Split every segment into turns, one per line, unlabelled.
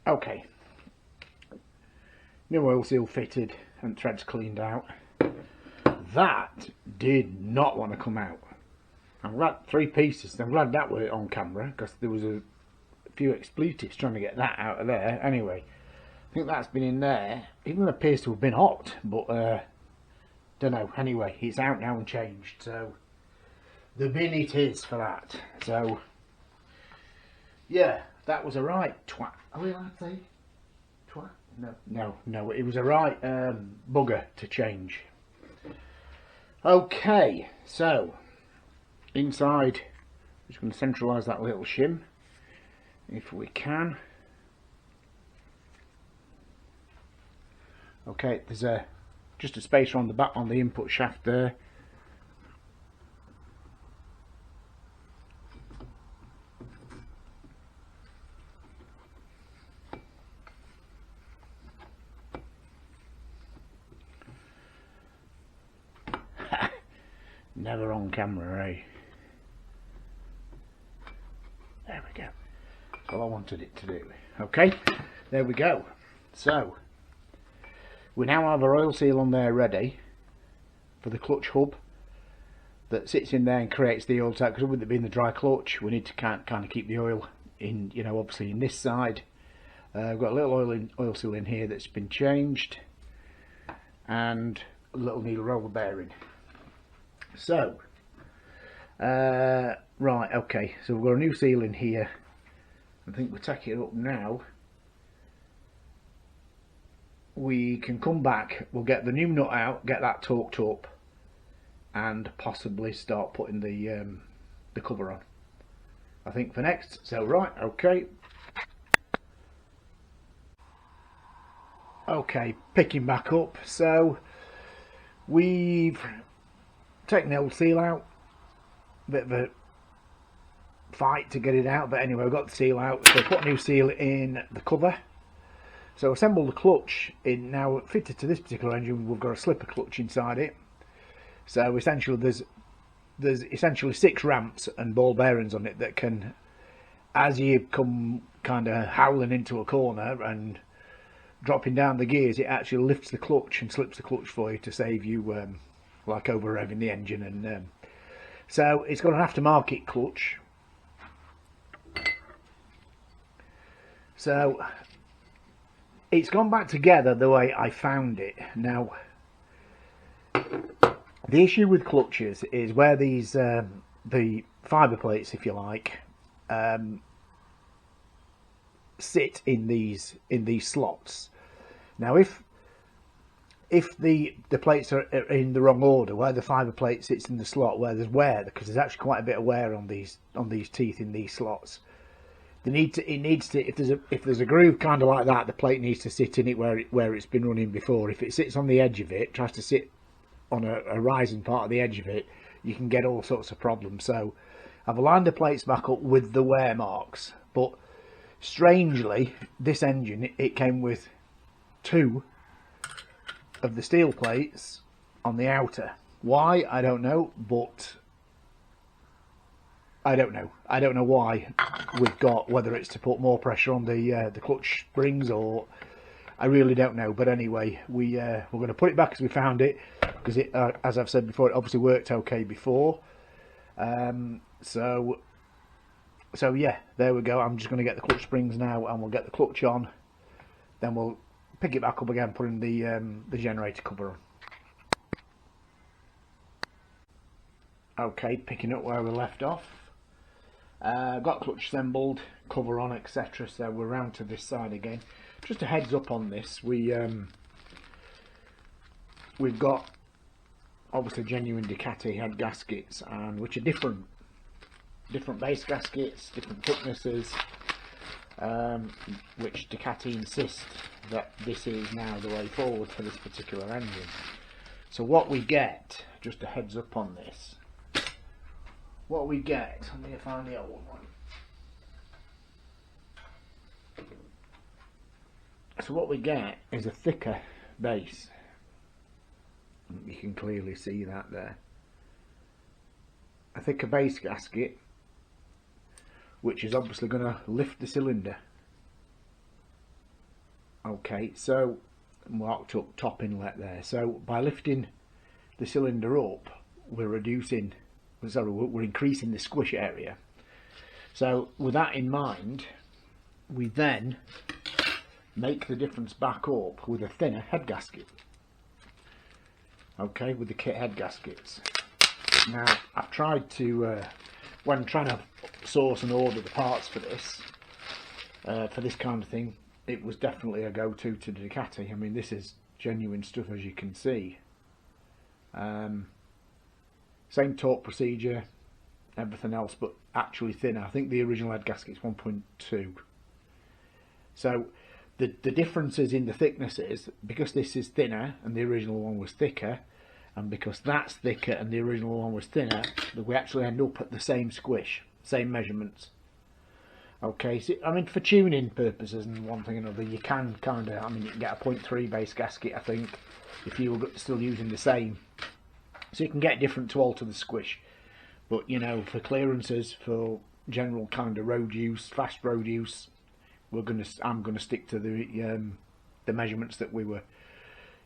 Okay, new oil seal fitted and threads cleaned out. That did not want to come out. I'm glad, 3 pieces, I'm glad that were on camera, because there was a few expletives trying to get that out of there. Anyway, I think that's been in there. Even appears to have been hot, but don't know. Anyway, it's out now and changed, so the bin it is for that. So yeah, that was a right twat. Are we allowed to say twat? No, it was a right bugger to change. Okay, so inside, I'm just going to centralise that little shim if we can. Okay, there's just a spacer on the back on the input shaft there. Never on camera, eh? There we go. That's all I wanted it to do. Okay, there we go. So we now have our oil seal on there ready for the clutch hub that sits in there and creates the oil tap, because with it being the dry clutch, we need to kind of keep the oil in, you know, obviously in this side. I've got a little oil seal in here that's been changed, and a little needle roller bearing. So right, okay, so we've got a new seal in here. I think we'll take it up now. We can come back, we'll get the new nut out, get that torqued up, and possibly start putting the cover on, I think, for next. So right, okay, picking back up. So we've taken the old seal out, bit of a fight to get it out, but anyway, we've got the seal out. So put a new seal in the cover. So assemble the clutch in. Now fitted to this particular engine, we've got a slipper clutch inside it. So essentially there's essentially 6 ramps and ball bearings on it that can, as you come kind of howling into a corner and dropping down the gears, it actually lifts the clutch and slips the clutch for you to save you like over revving the engine. And so it's got an aftermarket clutch. So it's gone back together the way I found it. Now the issue with clutches is where these the fibre plates, if you like, sit in these slots. Now if the plates are in the wrong order, where the fibre plate sits in the slot where there's wear, because there's actually quite a bit of wear on these teeth in these slots, if there's a groove kind of like that, the plate needs to sit in it where it's been running before. If it sits on the edge of it, tries to sit on a rising part of the edge of it, you can get all sorts of problems. So I've aligned the plates back up with the wear marks, but strangely this engine, it came with 2 of the steel plates on the outer. Why, I don't know, but I don't know why we've got, whether it's to put more pressure on the clutch springs, or I really don't know. But anyway, we're going to put it back as we found it, because it, as I've said before, it obviously worked okay before. So yeah, there we go. I'm just going to get the clutch springs now, and we'll get the clutch on. Then we'll pick it back up again, putting the generator cover on. Okay, picking up where we left off. Got clutch assembled, cover on, etc. So we're round to this side again. Just a heads up on this, we've got obviously genuine Ducati head gaskets, and which are different base gaskets, different thicknesses, which Ducati insist that this is now the way forward for this particular engine. So what we get, just a heads up on this, what we get, let me find the old one. So what we get is a thicker base. You can clearly see that there. A thicker base gasket, which is obviously going to lift the cylinder. Okay, so marked up top inlet there. So by lifting the cylinder up, we're increasing the squish area. So with that in mind, we then make the difference back up with a thinner head gasket. Okay, with the kit head gaskets. Now, I've tried to, when trying to source and order the parts for this kind of thing, it was definitely a go-to to Ducati. I mean, this is genuine stuff, as you can see. Same torque procedure, everything else, but actually thinner. I think the original head gasket's 1.2. So the difference is in the thicknesses, because this is thinner and the original one was thicker, and because that's thicker and the original one was thinner, that we actually end up at the same squish, same measurements. Okay, so I mean, for tuning purposes and one thing or another, you can kind of, I mean, you can get a 0.3 base gasket, I think, if you were still using the same. So you can get different to alter the squish. But, you know, for clearances, for general kind of road use, fast road use, I'm gonna stick to the measurements that we were,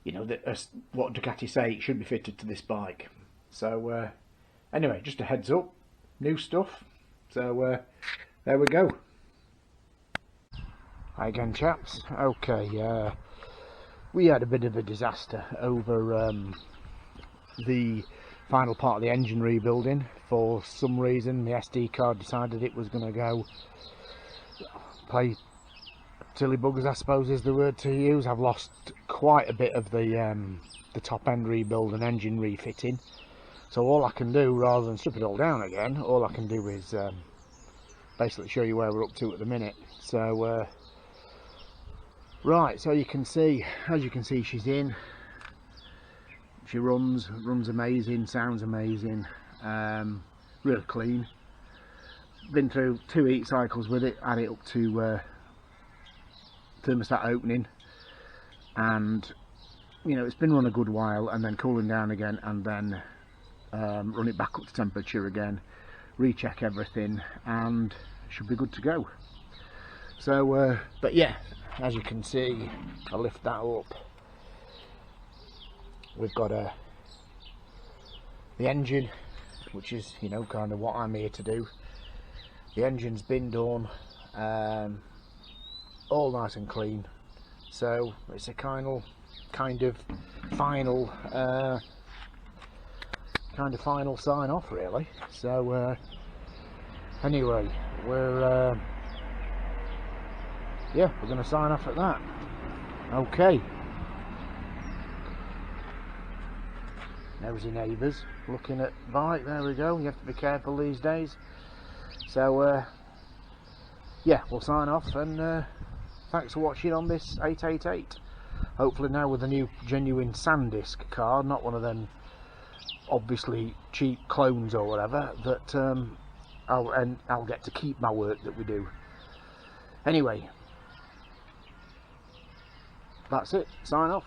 you know, what Ducati say it should be fitted to this bike. So anyway, just a heads up, new stuff. So there we go. Hi again, chaps. Okay, we had a bit of a disaster over the final part of the engine rebuilding. For some reason, the SD card decided it was going to go play silly buggers, I suppose is the word to use. I've lost quite a bit of the top end rebuild and engine refitting. So all I can do, rather than strip it all down again, all I can do is basically show you where we're up to at the minute. So right, so you can see, as you can see, she's in. She runs amazing, sounds amazing, really clean. Been through 2 heat cycles with it, had it up to thermostat opening, and you know, it's been run a good while, and then cooling down again, and then run it back up to temperature again, recheck everything, and should be good to go. So but yeah, as you can see, I'll lift that up. We've got the engine, which is, you know, kind of what I'm here to do. The engine's been done, all nice and clean. So it's a kind of final sign off, really. So anyway, we're yeah, we're going to sign off at that. Okay. Nosy neighbours looking at bike. There we go. You have to be careful these days. So yeah, we'll sign off, and thanks for watching on this 888. Hopefully now with a new genuine SanDisk car, not one of them obviously cheap clones or whatever, that I'll get to keep my work that we do. Anyway, that's it. Sign off.